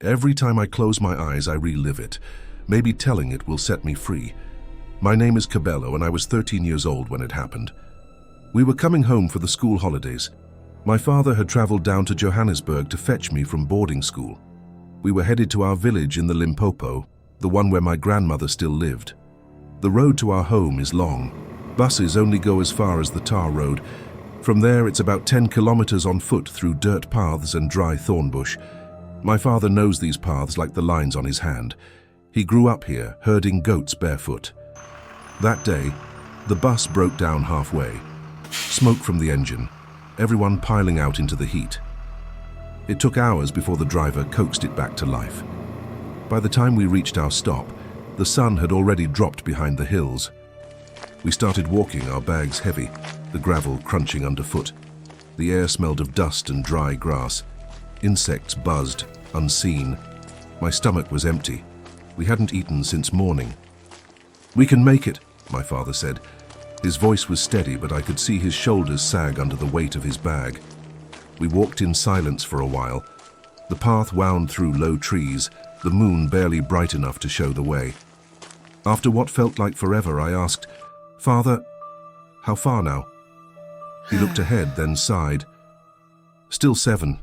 Every time I close my eyes, I relive it. Maybe telling it will set me free. My name is Kabelo, and I was 13 years old when it happened. We were coming home for the school holidays. My father had traveled down to Johannesburg to fetch me from boarding school. We were headed to our village in the Limpopo, the one where my grandmother still lived. The road to our home is long. Buses only go as far as the tar road. From there, it's about 10 kilometers on foot through dirt paths and dry thorn bush. My father knows these paths like the lines on his hand. He grew up here, herding goats barefoot. That day, the bus broke down halfway. Smoke from the engine, everyone piling out into the heat. It took hours before the driver coaxed it back to life. By the time we reached our stop, the sun had already dropped behind the hills. We started walking, our bags heavy, the gravel crunching underfoot. The air smelled of dust and dry grass. Insects buzzed, unseen. My stomach was empty. We hadn't eaten since morning. "We can make it," my father said. His voice was steady, but I could see his shoulders sag under the weight of his bag. We walked in silence for a while. The path wound through low trees, the moon barely bright enough to show the way. After what felt like forever, I asked, "Father, how far now?" He looked ahead, then sighed. "Still 7,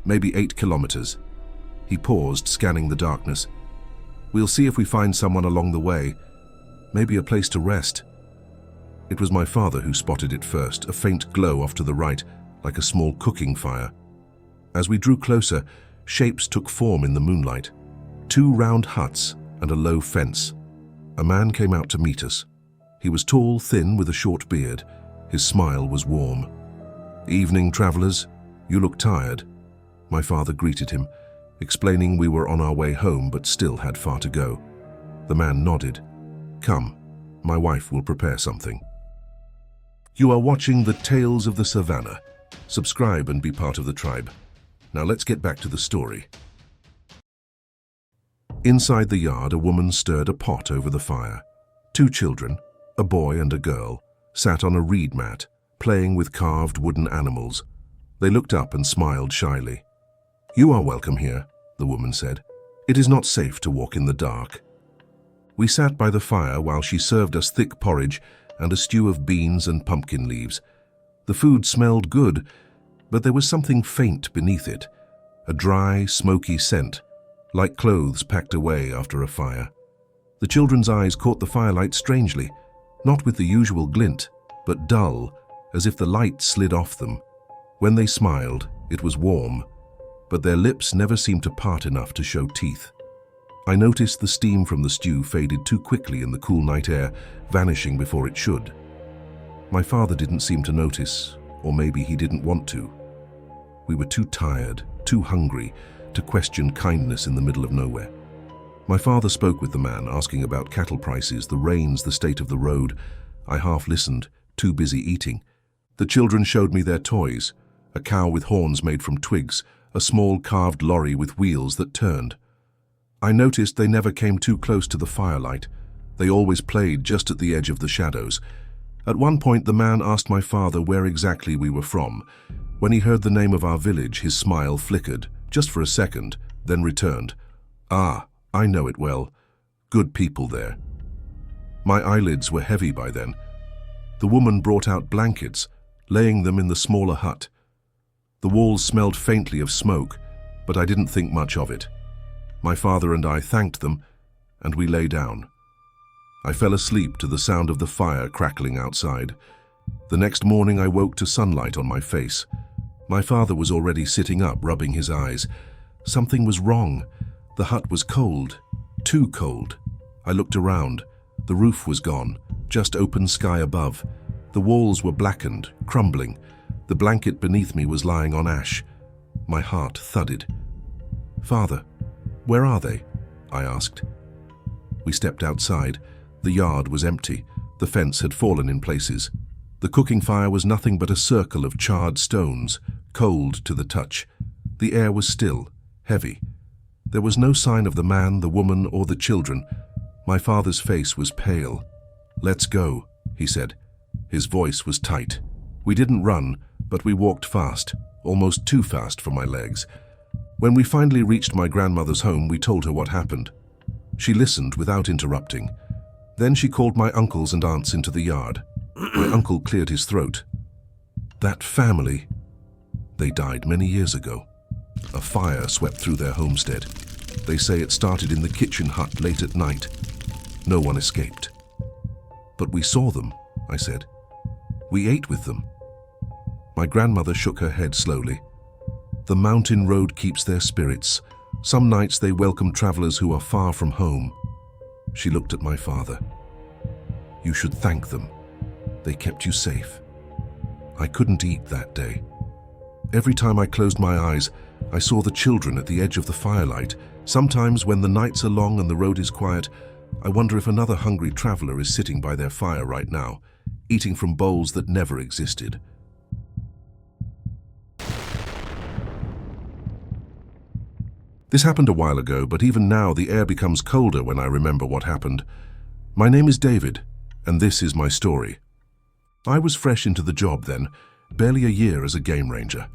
maybe 8 kilometers. He paused, scanning the darkness. "We'll see if we find someone along the way. Maybe a place to rest." It was my father who spotted it first, a faint glow off to the right, like a small cooking fire. As we drew closer, shapes took form in the moonlight. 2 round huts and a low fence. A man came out to meet us. He was tall, thin, with a short beard. His smile was warm. "Evening, travelers. You look tired." My father greeted him, explaining we were on our way home but still had far to go. The man nodded. "Come, my wife will prepare something." You are watching the Tales of the Savannah. Subscribe and be part of the tribe. Now let's get back to the story. Inside the yard, a woman stirred a pot over the fire. 2 children, a boy and a girl, sat on a reed mat, playing with carved wooden animals. They looked up and smiled shyly. "You are welcome here," the woman said. "It is not safe to walk in the dark." We sat by the fire while she served us thick porridge and a stew of beans and pumpkin leaves. The food smelled good, but there was something faint beneath it, a dry, smoky scent, like clothes packed away after a fire. The children's eyes caught the firelight strangely, not with the usual glint, but dull, as if the light slid off them. When they smiled, it was warm, but their lips never seemed to part enough to show teeth. I noticed the steam from the stew faded too quickly in the cool night air, vanishing before it should. My father didn't seem to notice, or maybe he didn't want to. We were too tired, too hungry, to question kindness in the middle of nowhere. My father spoke with the man, asking about cattle prices, the rains, the state of the road. I half listened, too busy eating. The children showed me their toys, a cow with horns made from twigs, a small carved lorry with wheels that turned. I noticed they never came too close to the firelight. They always played just at the edge of the shadows. At one point, the man asked my father where exactly we were from. When he heard the name of our village, his smile flickered, just for a second, then returned. "Ah, I know it well. Good people there." My eyelids were heavy by then. The woman brought out blankets, laying them in the smaller hut. The walls smelled faintly of smoke, but I didn't think much of it. My father and I thanked them, and we lay down. I fell asleep to the sound of the fire crackling outside. The next morning I woke to sunlight on my face. My father was already sitting up, rubbing his eyes. Something was wrong. The hut was cold, too cold. I looked around. The roof was gone, just open sky above. The walls were blackened, crumbling. The blanket beneath me was lying on ash. My heart thudded. "Father, where are they?" I asked. We stepped outside. The yard was empty. The fence had fallen in places. The cooking fire was nothing but a circle of charred stones, cold to the touch. The air was still, heavy. There was no sign of the man, the woman, or the children. My father's face was pale. "Let's go," he said. His voice was tight. We didn't run, but we walked fast, almost too fast for my legs. When we finally reached my grandmother's home, we told her what happened. She listened without interrupting. Then she called my uncles and aunts into the yard. My uncle cleared his throat. That family, they died many years ago. A fire swept through their homestead. They say it started in the kitchen hut late at night. No one escaped. But we saw them, I said. We ate with them. My grandmother shook her head slowly. The mountain road keeps their spirits. Some nights they welcome travelers who are far from home. She looked at my father. You should thank them. They kept you safe. I couldn't eat that day. Every time I closed my eyes, I saw the children at the edge of the firelight. Sometimes when the nights are long and the road is quiet, I wonder if another hungry traveler is sitting by their fire right now, eating from bowls that never existed. This happened a while ago, but even now the air becomes colder when I remember what happened. My name is David, and this is my story. I was fresh into the job then, barely a year as a game ranger.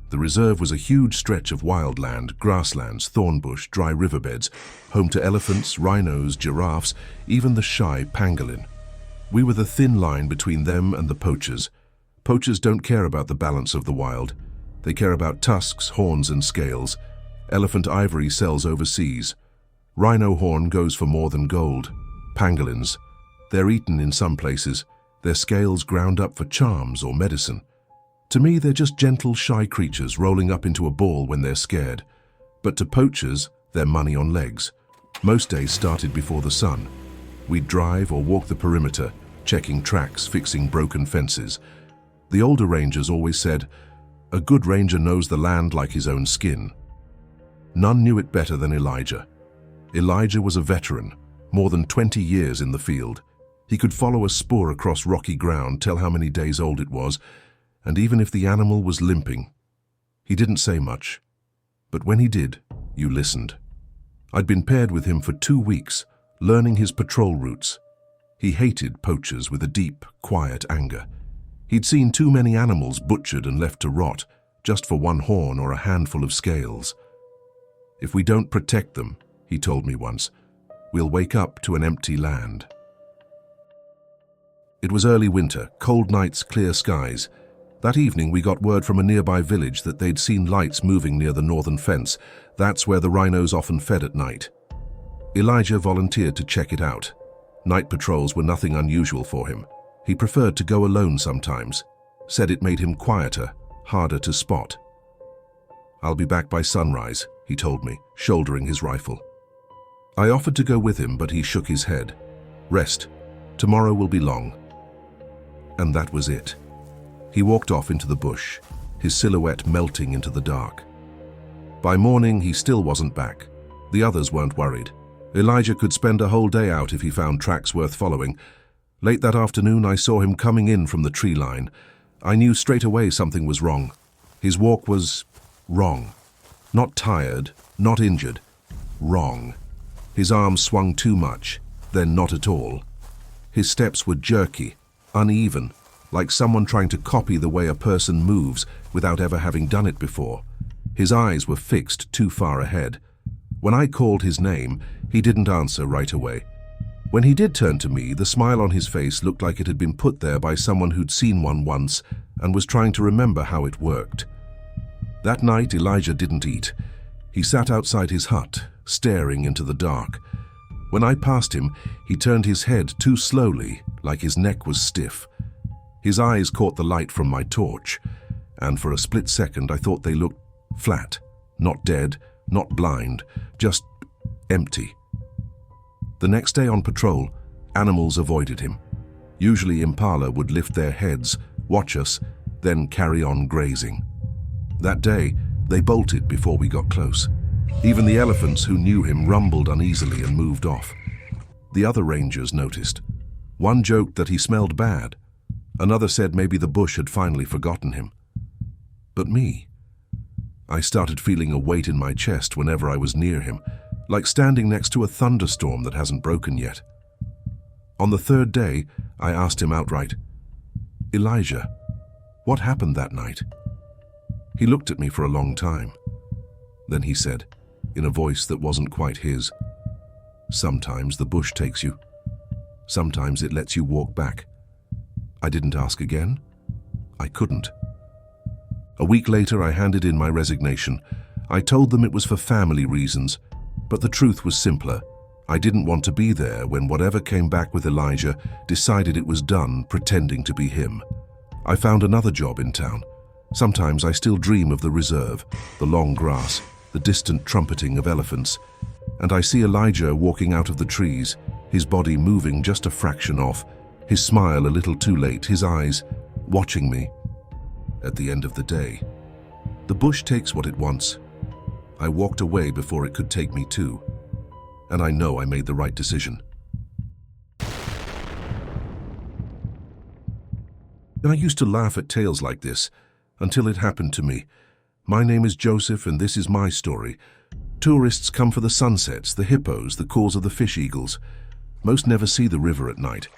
The reserve was a huge stretch of wild land, grasslands, thornbush, dry riverbeds, home to elephants, rhinos, giraffes, even the shy pangolin. We were the thin line between them and the poachers. Poachers don't care about the balance of the wild. They care about tusks, horns, and scales. Elephant ivory sells overseas. Rhino horn goes for more than gold. Pangolins, they're eaten in some places, their scales ground up for charms or medicine. To me, they're just gentle, shy creatures rolling up into a ball when they're scared. But to poachers, they're money on legs. Most days started before the sun. We'd drive or walk the perimeter, checking tracks, fixing broken fences. The older rangers always said, "A good ranger knows the land like his own skin." None knew it better than Elijah. Elijah was a veteran, more than 20 years in the field. He could follow a spoor across rocky ground, tell how many days old it was, and even if the animal was limping. He didn't say much, but when he did, you listened. I'd been paired with him for 2 weeks, learning his patrol routes. He hated poachers with a deep, quiet anger. He'd seen too many animals butchered and left to rot, just for one horn or a handful of scales. If we don't protect them, he told me once, we'll wake up to an empty land. It was early winter, cold nights, clear skies. That evening we got word from a nearby village that they'd seen lights moving near the northern fence. That's where the rhinos often fed at night. Elijah volunteered to check it out. Night patrols were nothing unusual for him. He preferred to go alone sometimes. Said it made him quieter, harder to spot. "I'll be back by sunrise," he told me, shouldering his rifle. I offered to go with him, but he shook his head. "Rest. Tomorrow will be long." And that was it. He walked off into the bush, his silhouette melting into the dark. By morning, he still wasn't back. The others weren't worried. Elijah could spend a whole day out if he found tracks worth following. Late that afternoon, I saw him coming in from the tree line. I knew straight away something was wrong. His walk was wrong. Not tired, not injured. Wrong. His arms swung too much, then not at all. His steps were jerky, uneven, like someone trying to copy the way a person moves without ever having done it before. His eyes were fixed too far ahead. When I called his name, he didn't answer right away. When he did turn to me, the smile on his face looked like it had been put there by someone who'd seen one once and was trying to remember how it worked. That night, Elijah didn't eat. He sat outside his hut, staring into the dark. When I passed him, he turned his head too slowly, like his neck was stiff. His eyes caught the light from my torch, and for a split second I thought they looked flat, not dead, not blind, just empty. The next day on patrol, animals avoided him. Usually impala would lift their heads, watch us, then carry on grazing. That day, they bolted before we got close. Even the elephants who knew him rumbled uneasily and moved off. The other rangers noticed. One joked that he smelled bad. Another said maybe the bush had finally forgotten him. But me? I started feeling a weight in my chest whenever I was near him, like standing next to a thunderstorm that hasn't broken yet. On the third day, I asked him outright, "Elijah, what happened that night?" He looked at me for a long time. Then he said, in a voice that wasn't quite his, "Sometimes the bush takes you. Sometimes it lets you walk back." I didn't ask again. I couldn't. A week later, I handed in my resignation. I told them it was for family reasons, but the truth was simpler. I didn't want to be there when whatever came back with Elijah decided it was done pretending to be him. I found another job in town. Sometimes I still dream of the reserve, the long grass, the distant trumpeting of elephants, and I see Elijah walking out of the trees, his body moving just a fraction off, his smile a little too late, his eyes watching me. At the end of the day, the bush takes what it wants. I walked away before it could take me too, and I know I made the right decision. I used to laugh at tales like this, until it happened to me. My name is Joseph, and this is my story. Tourists come for the sunsets, the hippos, the calls of the fish eagles. Most never see the river at night.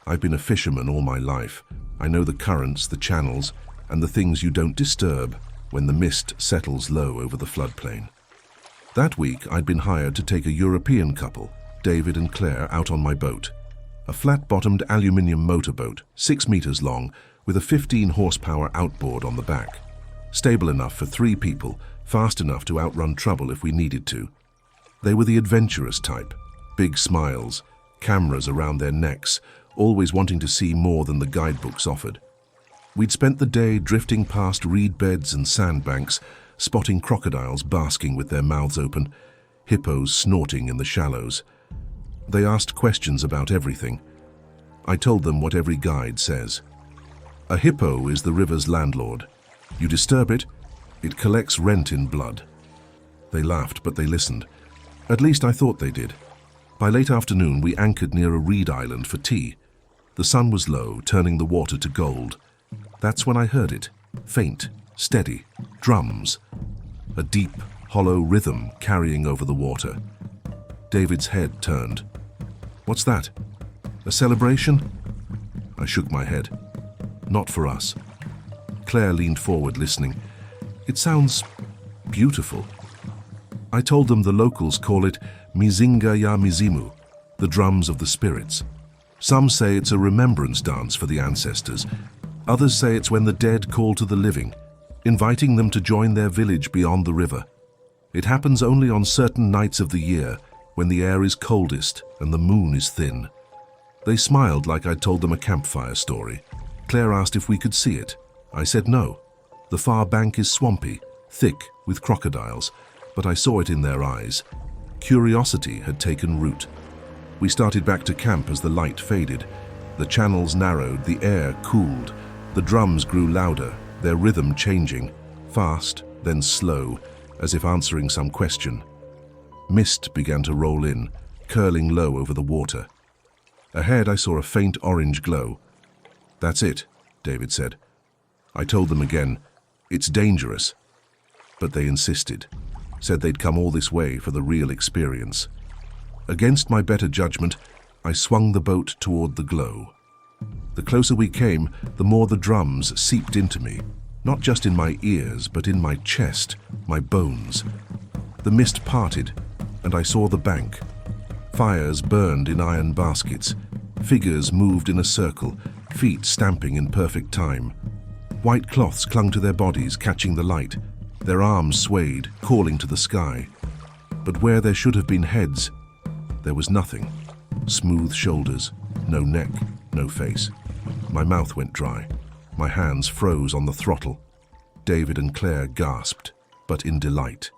I've been a fisherman all my life. I know the currents, the channels, and the things you don't disturb when the mist settles low over the floodplain. That week, I'd been hired to take a European couple, David and Claire, out on my boat. A flat-bottomed aluminium motorboat, 6 meters long, with a 15-horsepower outboard on the back. Stable enough for 3 people, fast enough to outrun trouble if we needed to. They were the adventurous type, big smiles, cameras around their necks, always wanting to see more than the guidebooks offered. We'd spent the day drifting past reed beds and sandbanks, spotting crocodiles basking with their mouths open, hippos snorting in the shallows. They asked questions about everything. I told them what every guide says. A hippo is the river's landlord. You disturb it, it collects rent in blood. They laughed, but they listened. At least I thought they did. By late afternoon, we anchored near a reed island for tea. The sun was low, turning the water to gold. That's when I heard it. Faint, steady, drums. A deep, hollow rhythm carrying over the water. David's head turned. "What's that? A celebration?" I shook my head. "Not for us." Claire leaned forward, listening. "It sounds beautiful." I told them the locals call it Mizinga ya Mizimu, the drums of the spirits. Some say it's a remembrance dance for the ancestors. Others say it's when the dead call to the living, inviting them to join their village beyond the river. It happens only on certain nights of the year, when the air is coldest and the moon is thin. They smiled like I'd told them a campfire story. Claire asked if we could see it. I said no. The far bank is swampy, thick with crocodiles, but I saw it in their eyes. Curiosity had taken root. We started back to camp as the light faded. The channels narrowed, the air cooled. The drums grew louder, their rhythm changing, fast, then slow, as if answering some question. Mist began to roll in, curling low over the water. Ahead, I saw a faint orange glow. "That's it," David said. I told them again, "It's dangerous." But they insisted, said they'd come all this way for the real experience. Against my better judgment, I swung the boat toward the glow. The closer we came, the more the drums seeped into me, not just in my ears, but in my chest, my bones. The mist parted, and I saw the bank. Fires burned in iron baskets. Figures moved in a circle, feet stamping in perfect time. White cloths clung to their bodies, catching the light. Their arms swayed, calling to the sky. But where there should have been heads, there was nothing. Smooth shoulders, no neck, no face. My mouth went dry. My hands froze on the throttle. David and Claire gasped, but in delight.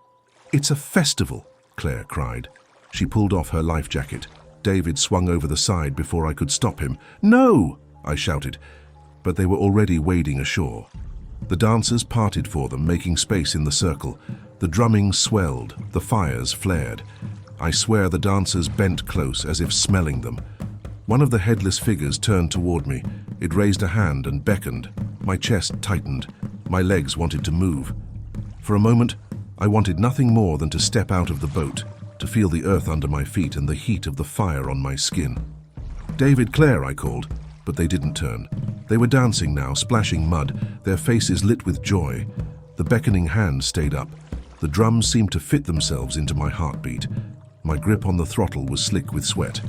"It's a festival!" Claire cried. She pulled off her life jacket. David swung over the side before I could stop him. "No!" I shouted, but they were already wading ashore. The dancers parted for them, making space in the circle. The drumming swelled, the fires flared. I swear the dancers bent close, as if smelling them. One of the headless figures turned toward me. It raised a hand and beckoned. My chest tightened. My legs wanted to move. For a moment, I wanted nothing more than to step out of the boat, to feel the earth under my feet and the heat of the fire on my skin. "David, Claire," I called, but they didn't turn. They were dancing now, splashing mud, their faces lit with joy. The beckoning hand stayed up. The drums seemed to fit themselves into my heartbeat. My grip on the throttle was slick with sweat.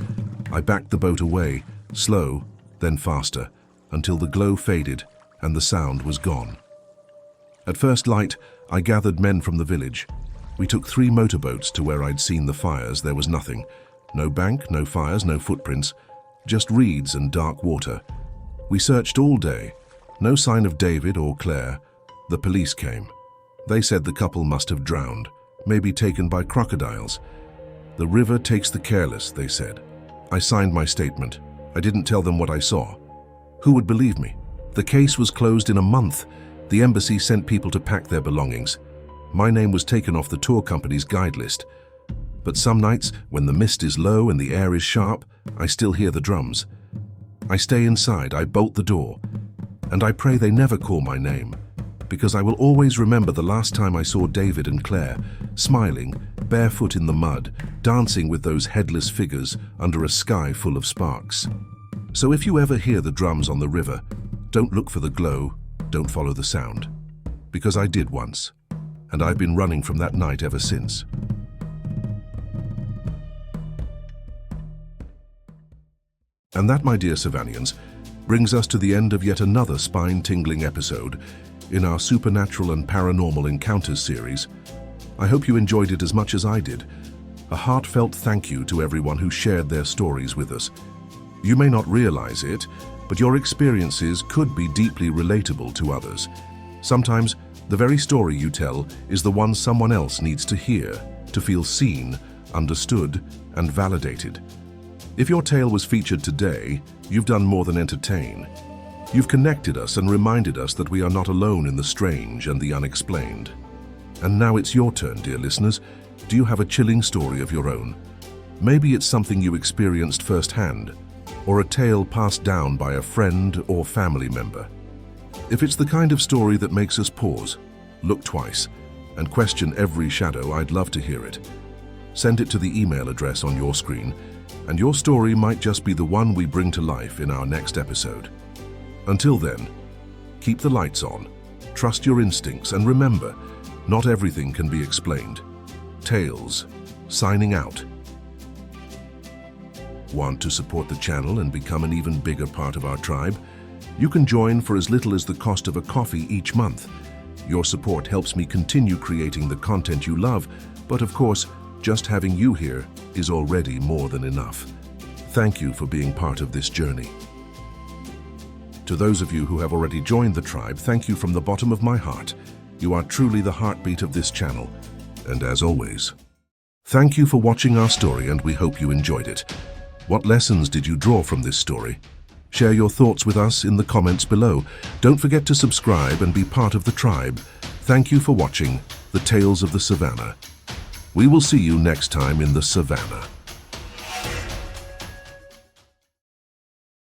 I backed the boat away, slow, then faster, until the glow faded and the sound was gone. At first light, I gathered men from the village. We took 3 motorboats to where I'd seen the fires. There was nothing. No bank, no fires, no footprints, just reeds and dark water. We searched all day. No sign of David or Claire. The police came. They said the couple must have drowned, maybe taken by crocodiles. The river takes the careless, they said. I signed my statement. I didn't tell them what I saw. Who would believe me? The case was closed in a month. The embassy sent people to pack their belongings. My name was taken off the tour company's guide list. But some nights, when the mist is low and the air is sharp, I still hear the drums. I stay inside, I bolt the door, and I pray they never call my name, because I will always remember the last time I saw David and Claire, smiling, barefoot in the mud, dancing with those headless figures under a sky full of sparks. So if you ever hear the drums on the river, don't look for the glow, don't follow the sound. Because I did once, and I've been running from that night ever since. And that, my dear Savannahans, brings us to the end of yet another spine-tingling episode in our Supernatural and Paranormal Encounters series. I hope you enjoyed it as much as I did. A heartfelt thank you to everyone who shared their stories with us. You may not realize it, but your experiences could be deeply relatable to others. Sometimes, the very story you tell is the one someone else needs to hear, to feel seen, understood, and validated. If your tale was featured today, you've done more than entertain. You've connected us and reminded us that we are not alone in the strange and the unexplained. And now it's your turn, dear listeners. Do you have a chilling story of your own? Maybe it's something you experienced firsthand, or a tale passed down by a friend or family member. If it's the kind of story that makes us pause, look twice, and question every shadow, I'd love to hear it. Send it to the email address on your screen, and your story might just be the one we bring to life in our next episode. Until then, keep the lights on, trust your instincts, and remember, not everything can be explained. Tales, signing out. Want to support the channel and become an even bigger part of our tribe? You can join for as little as the cost of a coffee each month. Your support helps me continue creating the content you love, but of course, just having you here is already more than enough. Thank you for being part of this journey. To those of you who have already joined the tribe, thank you from the bottom of my heart. You are truly the heartbeat of this channel. And as always, thank you for watching our story, and we hope you enjoyed it. What lessons did you draw from this story? Share your thoughts with us in the comments below. Don't forget to subscribe and be part of the tribe. Thank you for watching The Tales of the Savannah. We will see you next time in the Savannah.